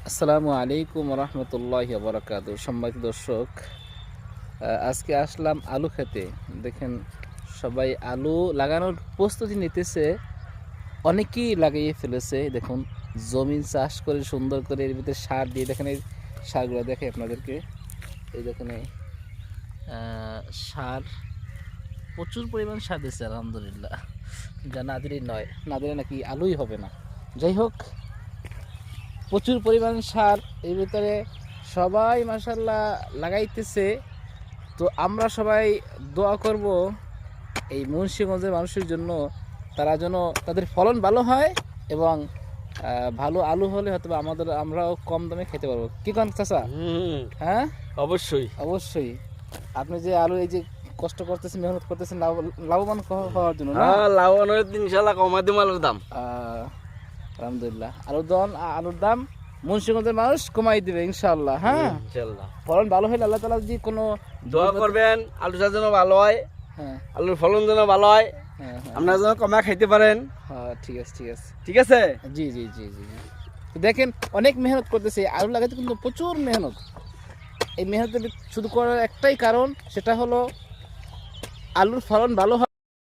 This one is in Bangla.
আসসালামু আলাইকুম রহমতুল্লাহি ওয়া বারাকাতুহু। সম্মানিত দর্শক, আজকে আসলাম আলু খেতে। দেখেন, সবাই আলু লাগানোর প্রস্তুতি নিতেছে, অনেকেই লাগিয়ে ফেলেছে। দেখুন, জমিন চাষ করে সুন্দর করে এর ভিতরে সার দিয়ে, দেখেন এই সারগুলো দেখে আপনাদেরকে। এই দেখেন এই সার, প্রচুর পরিমাণ সার দিচ্ছে আলহামদুলিল্লাহ। যা না দিলেই নয়, না দিলে নাকি আলুই হবে না। যাই হোক, প্রচুর পরিমাণ সার এর ভিতরে সবাই মাশাআল্লাহ লাগাইতেছে। তো আমরা সবাই দোয়া করব এই মুন্সিগঞ্জের মানুষের জন্য, তারা যেন তাদের ফলন ভালো হয় এবং ভালো আলু হলে হয়তো আমরাও কম দামে খেতে পারবো। কি কারণ চাচা? হ্যাঁ, অবশ্যই অবশ্যই। আপনি যে আলু এই যে কষ্ট করতেছেন, মেহনত করতেছেন লাভবান হওয়ার জন্য না? লাভবানের ইনশাল্লাহ কমাই দিম আলুর দাম। আলহামদুলিল্লাহ, আলুর দাম মুন্সিগঞ্জের মানুষ কমাই দিবে ইনশাআল্লাহ। হ্যাঁ, ইনশাল্লাহ ফলন ভালো হলে আল্লাহ তাআলা যদি কোনো দোয়া করবেন আলুটা যেন ভালো হয়, হ্যাঁ আলুর ফলন যেন ভালো হয়, হ্যাঁ হ্যাঁ আপনারা যেন কমা খাইতে পারেন। হ্যাঁ, ঠিক আছে ঠিক আছে। ঠিক আছে। জি জি জি জি জি। তো দেখেন, অনেক মেহনত করতেছে আলু লাগাতে, কিন্তু প্রচুর মেহনত। এই মেহনতের শুধু করার একটাই কারণ, সেটা হলো আলুর ফলন ভালো হয়।